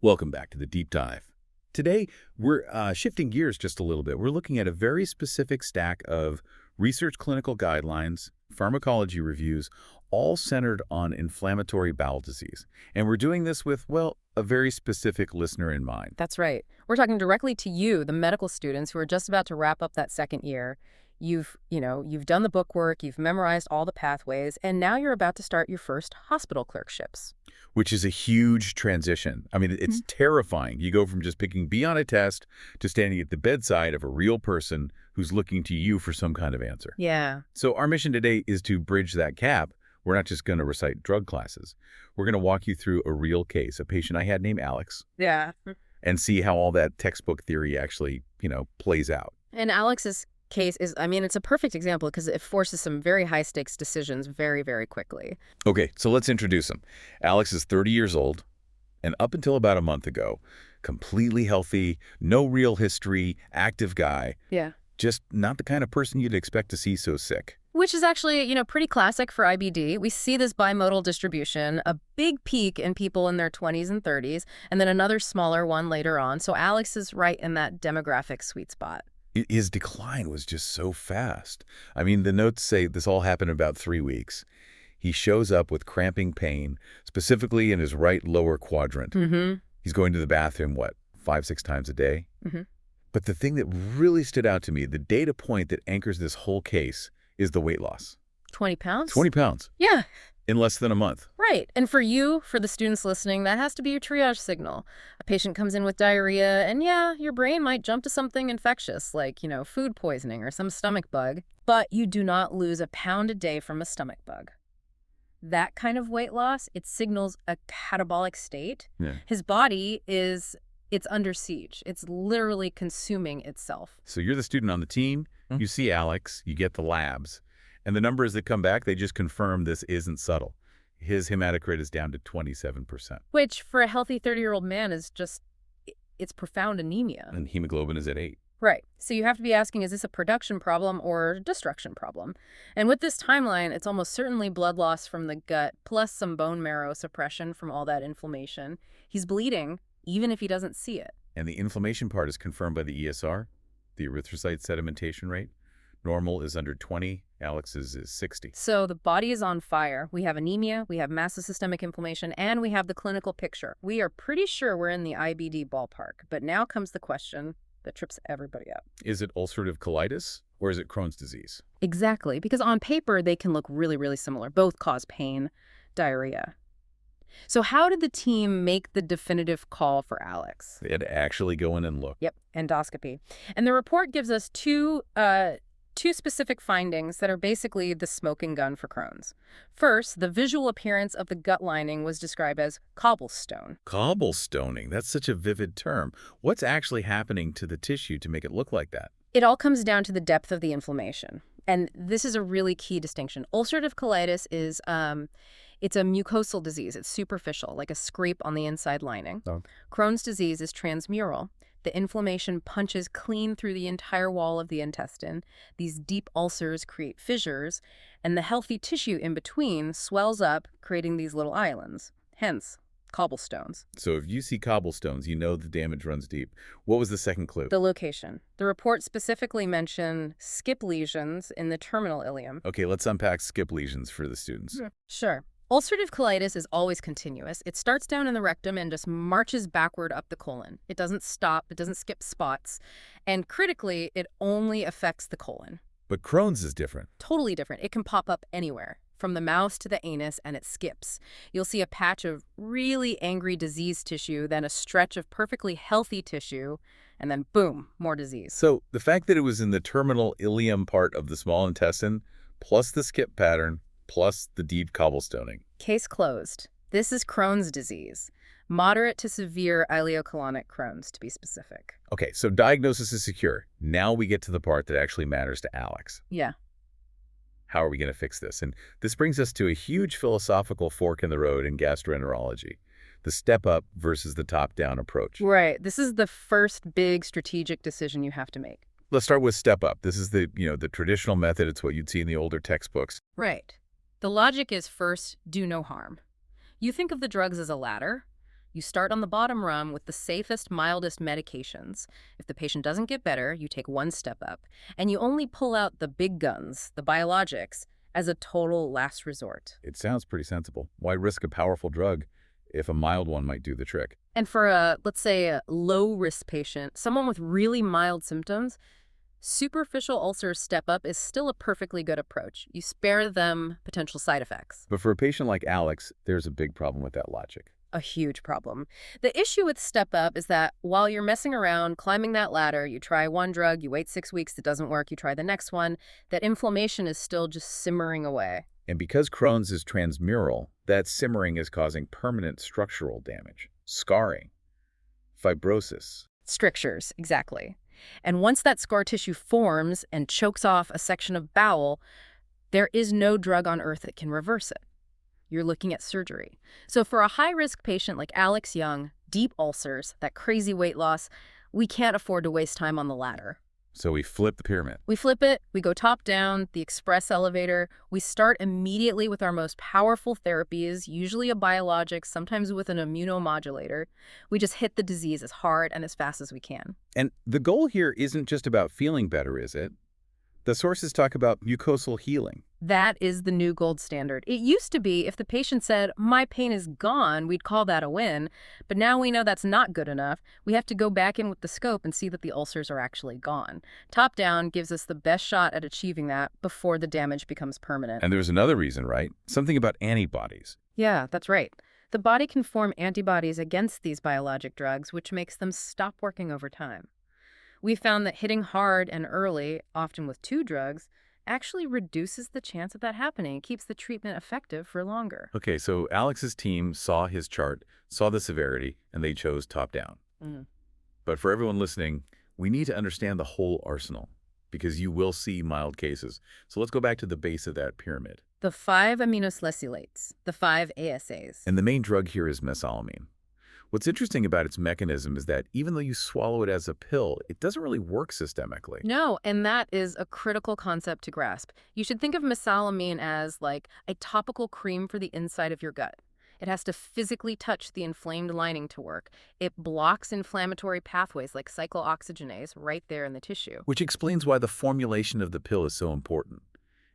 Welcome back to the Deep Dive. Today, we're shifting gears just a little bit. We're looking at a very specific stack of research clinical guidelines, pharmacology reviews, all centered on inflammatory bowel disease. And we're doing this with, well, a very specific listener in mind. That's right. We're talking directly to you, the medical students who are just about to wrap up that second year. You've done the book work, you've memorized all the pathways, and now you're about to start your first hospital clerkships. Which is a huge transition. I mean, it's terrifying. You go from just picking B on a test to standing at the bedside of a real person who's looking to you for some kind of answer. Yeah. So our mission today is to bridge that gap. We're not just going to recite drug classes. We're going to walk you through a real case, a patient I had named Alex, Yeah. and see how all that textbook theory actually, plays out. And Alex's case is, it's a perfect example because it forces some very high-stakes decisions very, very quickly. Okay, so let's introduce him. Alex is 30 years old, and up until about a month ago, completely healthy, no real history, active guy. Yeah. Just not the kind of person you'd expect to see so sick. Which is actually, pretty classic for IBD. We see this bimodal distribution, a big peak in people in their 20s and 30s, and then another smaller one later on. So Alex is right in that demographic sweet spot. His decline was just so fast. I mean, the notes say this all happened in about 3 weeks. He shows up with cramping pain, specifically in his right lower quadrant. He's going to the bathroom, 5-6 times a day? But the thing that really stood out to me, the data point that anchors this whole case, is the weight loss. 20 pounds? 20 pounds. Yeah. In less than a month. Right. And for the students listening, that has to be your triage signal. A patient comes in with diarrhea, and yeah, your brain might jump to something infectious, like, food poisoning or some stomach bug. But you do not lose a pound a day from a stomach bug. That kind of weight loss, it signals a catabolic state. Yeah. His body it's under siege. It's literally consuming itself. So you're the student on the team, you see Alex, you get the labs, and the numbers that come back, they just confirm this isn't subtle. His hematocrit is down to 27%. Which, for a healthy 30-year-old man, is it's profound anemia. And hemoglobin is at 8. Right. So you have to be asking, is this a production problem or a destruction problem? And with this timeline, it's almost certainly blood loss from the gut, plus some bone marrow suppression from all that inflammation. He's bleeding, even if he doesn't see it. And the inflammation part is confirmed by the ESR, the erythrocyte sedimentation rate. Normal is under 20, Alex's is 60. So the body is on fire. We have anemia, we have massive systemic inflammation, and we have the clinical picture. We are pretty sure we're in the IBD ballpark. But now comes the question that trips everybody up. Is it ulcerative colitis or is it Crohn's disease? Exactly, because on paper, they can look really, really similar. Both cause pain, diarrhea. So how did the team make the definitive call for Alex? They had to actually go in and look. Yep, endoscopy. And the report gives us two specific findings that are basically the smoking gun for Crohn's. First, the visual appearance of the gut lining was described as cobblestone. Cobblestoning, that's such a vivid term. What's actually happening to the tissue to make it look like that? It all comes down to the depth of the inflammation. And this is a really key distinction. Ulcerative colitis is it's a mucosal disease. It's superficial, like a scrape on the inside lining. Oh. Crohn's disease is transmural. The inflammation punches clean through the entire wall of the intestine. These deep ulcers create fissures, and the healthy tissue in between swells up, creating these little islands. Hence, cobblestones. So if you see cobblestones, you know the damage runs deep. What was the second clue? The location. The report specifically mentioned skip lesions in the terminal ileum. Okay, let's unpack skip lesions for the students. Sure. Ulcerative colitis is always continuous. It starts down in the rectum and just marches backward up the colon. It doesn't stop. It doesn't skip spots. And critically, it only affects the colon. But Crohn's is different. Totally different. It can pop up anywhere, from the mouth to the anus, and it skips. You'll see a patch of really angry disease tissue, then a stretch of perfectly healthy tissue, and then boom, more disease. So the fact that it was in the terminal ileum part of the small intestine, plus the skip pattern, plus the deep cobblestoning. Case closed. This is Crohn's disease. Moderate to severe ileocolonic Crohn's, to be specific. Okay, so diagnosis is secure. Now we get to the part that actually matters to Alex. Yeah. How are we going to fix this? And this brings us to a huge philosophical fork in the road in gastroenterology. The step-up versus the top-down approach. Right. This is the first big strategic decision you have to make. Let's start with step-up. This is the traditional method. It's what you'd see in the older textbooks. Right. The logic is first, do no harm. You think of the drugs as a ladder. You start on the bottom rung with the safest, mildest medications. If the patient doesn't get better, you take one step up. And you only pull out the big guns, the biologics, as a total last resort. It sounds pretty sensible. Why risk a powerful drug if a mild one might do the trick? And for let's say, a low-risk patient, someone with really mild symptoms, superficial ulcers step up is still a perfectly good approach. You spare them potential side effects. But for a patient like Alex, there's a big problem with that logic. A huge problem. The issue with step up is that while you're messing around, climbing that ladder, you try one drug, you wait 6 weeks, it doesn't work, you try the next one, that inflammation is still just simmering away. And because Crohn's is transmural, that simmering is causing permanent structural damage, scarring, fibrosis. Strictures, exactly. And once that scar tissue forms and chokes off a section of bowel, there is no drug on earth that can reverse it. You're looking at surgery. So for a high-risk patient like Alex Young, deep ulcers, that crazy weight loss, we can't afford to waste time on the ladder. So we flip the pyramid. We flip it, we go top down, the express elevator. We start immediately with our most powerful therapies, usually a biologic, sometimes with an immunomodulator. We just hit the disease as hard and as fast as we can. And the goal here isn't just about feeling better, is it? The sources talk about mucosal healing. That is the new gold standard. It used to be if the patient said, "My pain is gone," we'd call that a win. But now we know that's not good enough. We have to go back in with the scope and see that the ulcers are actually gone. Top down gives us the best shot at achieving that before the damage becomes permanent. And there's another reason, right? Something about antibodies. Yeah, that's right. The body can form antibodies against these biologic drugs, which makes them stop working over time. We found that hitting hard and early, often with 2 drugs, actually reduces the chance of that happening. It keeps the treatment effective for longer. Okay, so Alex's team saw his chart, saw the severity, and they chose top down. But for everyone listening, we need to understand the whole arsenal because you will see mild cases. So let's go back to the base of that pyramid. The 5 aminosalicylates, the 5 ASAs. And the main drug here is mesalamine. What's interesting about its mechanism is that even though you swallow it as a pill, it doesn't really work systemically. No, and that is a critical concept to grasp. You should think of mesalamine as like a topical cream for the inside of your gut. It has to physically touch the inflamed lining to work. It blocks inflammatory pathways like cyclooxygenase right there in the tissue. Which explains why the formulation of the pill is so important.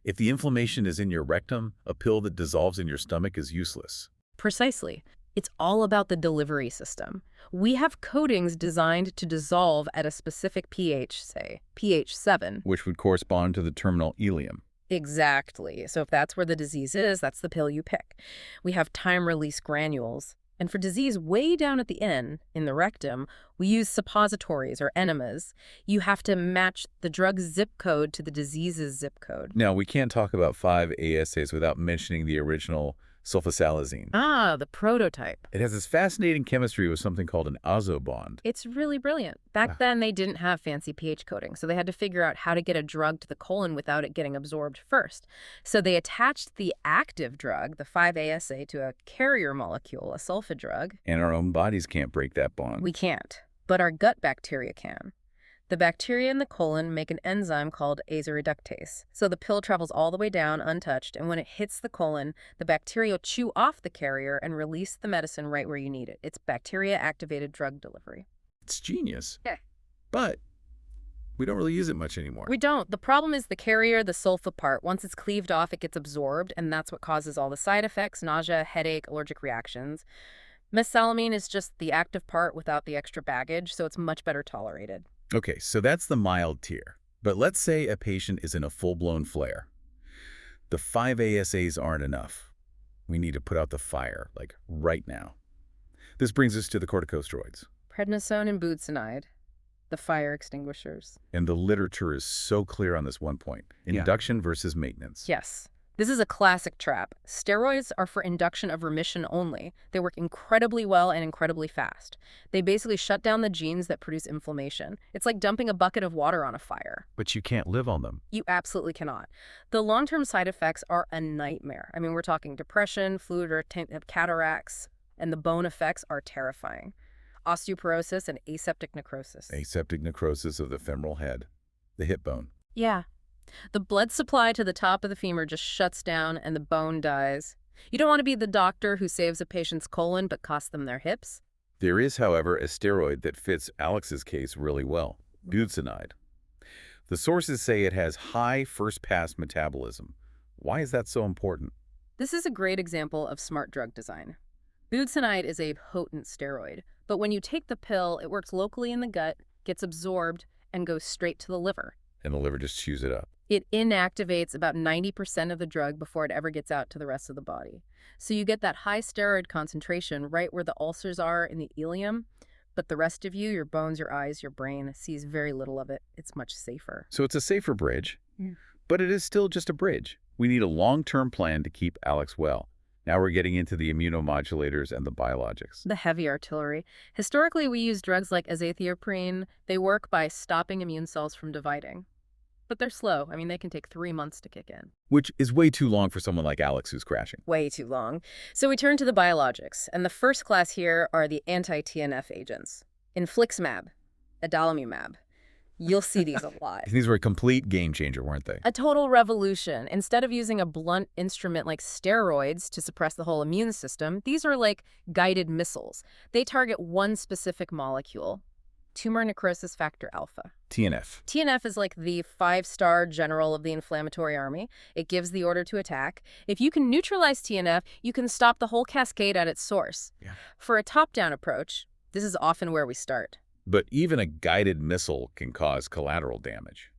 If the inflammation is in your rectum, a pill that dissolves in your stomach is useless. Precisely. It's all about the delivery system. We have coatings designed to dissolve at a specific pH, say pH 7. Which would correspond to the terminal ileum. Exactly. So if that's where the disease is, that's the pill you pick. We have time-release granules. And for disease way down at the end, in the rectum, we use suppositories or enemas. You have to match the drug's zip code to the disease's zip code. Now, we can't talk about 5 ASAs without mentioning the original sulfasalazine. Ah, the prototype. It has this fascinating chemistry with something called an azo bond. It's really brilliant. Back then, they didn't have fancy pH coding, so they had to figure out how to get a drug to the colon without it getting absorbed first. So they attached the active drug, the 5-ASA, to a carrier molecule, a sulfa drug. And our own bodies can't break that bond. We can't, but our gut bacteria can. The bacteria in the colon make an enzyme called azoreductase. So the pill travels all the way down untouched, and when it hits the colon, the bacteria chew off the carrier and release the medicine right where you need it. It's bacteria-activated drug delivery. It's genius. Yeah. But we don't really use it much anymore. We don't. The problem is the carrier, the sulfa part. Once it's cleaved off, it gets absorbed, and that's what causes all the side effects, nausea, headache, allergic reactions. Mesalamine is just the active part without the extra baggage, so it's much better tolerated. Okay, so that's the mild tier. But let's say a patient is in a full-blown flare. The 5 ASAs aren't enough. We need to put out the fire, like right now. This brings us to the corticosteroids. Prednisone and budesonide, the fire extinguishers. And the literature is so clear on this one point. Induction versus maintenance. Yes. This is a classic trap. Steroids are for induction of remission only. They work incredibly well and incredibly fast. They basically shut down the genes that produce inflammation. It's like dumping a bucket of water on a fire. But you can't live on them. You absolutely cannot. The long-term side effects are a nightmare. I mean, we're talking depression, fluid or cataracts, and the bone effects are terrifying. Osteoporosis and aseptic necrosis. Aseptic necrosis of the femoral head, the hip bone. Yeah. The blood supply to the top of the femur just shuts down and the bone dies. You don't want to be the doctor who saves a patient's colon but costs them their hips. There is, however, a steroid that fits Alex's case really well, budesonide. The sources say it has high first-pass metabolism. Why is that so important? This is a great example of smart drug design. Budesonide is a potent steroid, but when you take the pill, it works locally in the gut, gets absorbed, and goes straight to the liver. And the liver just chews it up. It inactivates about 90% of the drug before it ever gets out to the rest of the body. So you get that high steroid concentration right where the ulcers are in the ileum, but the rest of you, your bones, your eyes, your brain, sees very little of it. It's much safer. So it's a safer bridge, Yeah. but it is still just a bridge. We need a long-term plan to keep Alex well. Now we're getting into the immunomodulators and the biologics. The heavy artillery. Historically, we use drugs like azathioprine. They work by stopping immune cells from dividing. But they're slow. I mean, they can take 3 months to kick in. Which is way too long for someone like Alex who's crashing. Way too long. So we turn to the biologics. And the first class here are the anti-TNF agents. Infliximab, adalimumab. You'll see these a lot. These were a complete game changer, weren't they? A total revolution. Instead of using a blunt instrument like steroids to suppress the whole immune system, these are like guided missiles. They target one specific molecule, tumor necrosis factor alpha. TNF. TNF is like the 5-star general of the inflammatory army. It gives the order to attack. If you can neutralize TNF, you can stop the whole cascade at its source. Yeah. For a top-down approach, this is often where we start. But even a guided missile can cause collateral damage.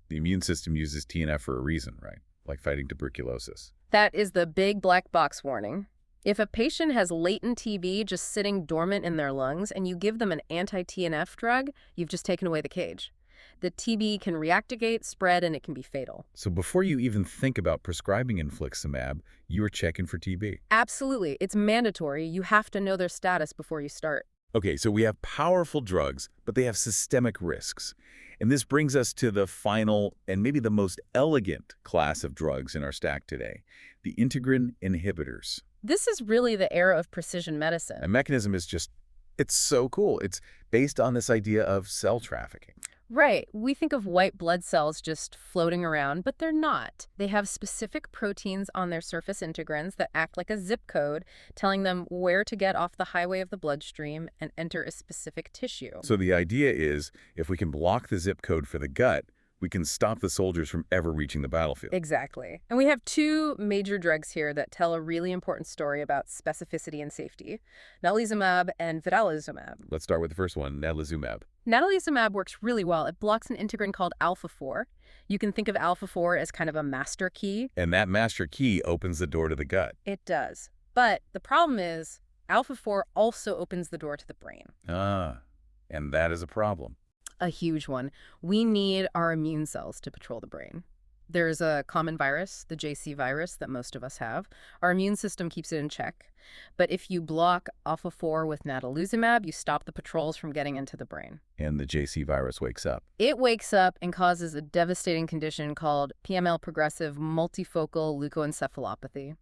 The immune system uses TNF for a reason, right? Like fighting tuberculosis. That is the big black box warning. If a patient has latent TB just sitting dormant in their lungs and you give them an anti-TNF drug, you've just taken away the cage. The TB can reactivate, spread, and it can be fatal. So before you even think about prescribing infliximab, you are checking for TB. Absolutely. It's mandatory. You have to know their status before you start. Okay, so we have powerful drugs, but they have systemic risks. And this brings us to the final and maybe the most elegant class of drugs in our stack today, the integrin inhibitors. This is really the era of precision medicine. The mechanism is just, it's so cool. It's based on this idea of cell trafficking. Right. We think of white blood cells just floating around, but they're not. They have specific proteins on their surface integrins that act like a zip code, telling them where to get off the highway of the bloodstream and enter a specific tissue. So the idea is, if we can block the zip code for the gut, we can stop the soldiers from ever reaching the battlefield. Exactly. And we have 2 major drugs here that tell a really important story about specificity and safety, natalizumab and vedolizumab. Let's start with the first one, natalizumab. Natalizumab works really well. It blocks an integrin called alpha-4. You can think of alpha-4 as kind of a master key. And that master key opens the door to the gut. It does. But the problem is alpha-4 also opens the door to the brain. And that is a problem. A huge one. We need our immune cells to patrol the brain. There's a common virus, the JC virus, that most of us have. Our immune system keeps it in check. But if you block alpha-4 with natalizumab, you stop the patrols from getting into the brain. And the JC virus wakes up. It wakes up and causes a devastating condition called PML progressive multifocal leukoencephalopathy.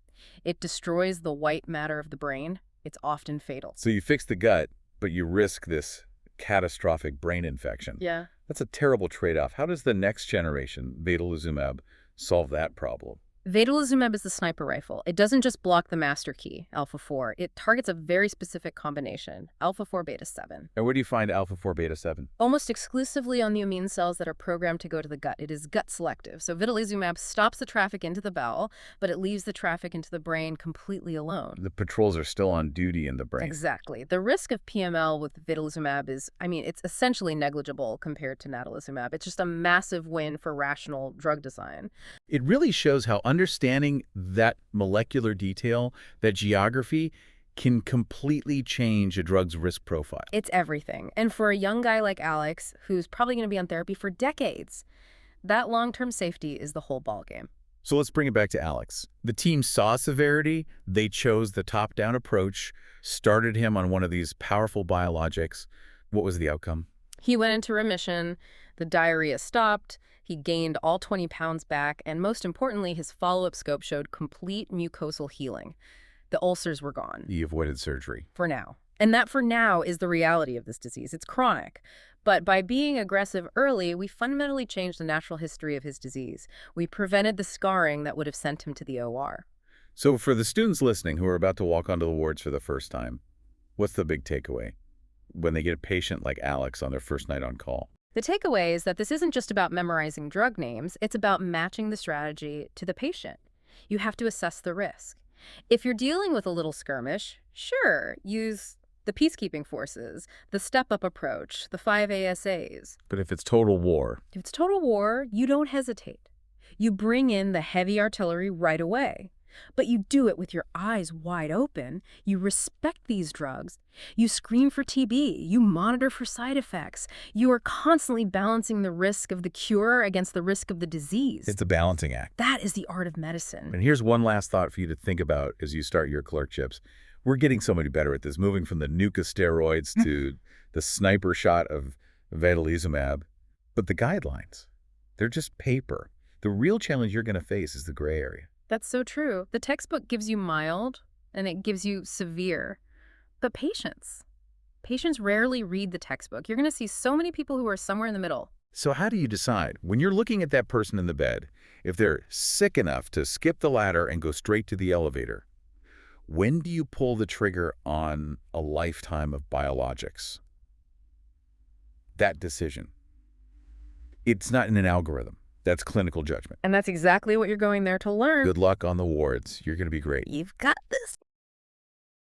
It destroys the white matter of the brain. It's often fatal. So you fix the gut, but you risk this catastrophic brain infection. Yeah. That's a terrible trade-off. How does the next generation, vedolizumab, solve that problem? Vedolizumab is the sniper rifle. It doesn't just block the master key, alpha-4. It targets a very specific combination, alpha-4 beta-7. And where do you find alpha-4 beta-7? Almost exclusively on the immune cells that are programmed to go to the gut. It is gut selective. So vedolizumab stops the traffic into the bowel, but it leaves the traffic into the brain completely alone. The patrols are still on duty in the brain. Exactly. The risk of PML with vedolizumab is, it's essentially negligible compared to natalizumab. It's just a massive win for rational drug design. It really shows how understanding that molecular detail, that geography, can completely change a drug's risk profile. It's everything. And for a young guy like Alex, who's probably going to be on therapy for decades, that long-term safety is the whole ballgame. So let's bring it back to Alex. The team saw severity. They chose the top-down approach, started him on one of these powerful biologics. What was the outcome? He went into remission. The diarrhea stopped. He gained all 20 pounds back, and most importantly, his follow-up scope showed complete mucosal healing. The ulcers were gone. He avoided surgery. For now. And that for now is the reality of this disease. It's chronic. But by being aggressive early, we fundamentally changed the natural history of his disease. We prevented the scarring that would have sent him to the OR. So for the students listening who are about to walk onto the wards for the first time, what's the big takeaway? when they get a patient like Alex on their first night on call? The takeaway is that this isn't just about memorizing drug names, it's about matching the strategy to the patient. You have to assess the risk. If you're dealing with a little skirmish, sure, use the peacekeeping forces, the step-up approach, the 5 ASAs. But if it's total war, If it's total war, you don't hesitate. You bring in the heavy artillery right away. But you do it with your eyes wide open. You respect these drugs. You screen for TB. You monitor for side effects. You are constantly balancing the risk of the cure against the risk of the disease. it's a balancing act. That is the art of medicine. And here's one last thought for you to think about as you start your clerkships. We're getting so much better at this, moving from the nuke of steroids to the sniper shot of vedolizumab. But the guidelines, they're just paper. The real challenge you're going to face is the gray area. That's so true. The textbook gives you mild, and it gives you severe. But patients rarely read the textbook. You're going to see so many people who are somewhere in the middle. So how do you decide, when you're looking at that person in the bed, if they're sick enough to skip the ladder and go straight to the elevator? When do you pull the trigger on a lifetime of biologics? That decision. It's not in an algorithm. That's clinical judgment. And that's exactly what you're going there to learn. Good luck on the wards. You're going to be great. You've got this.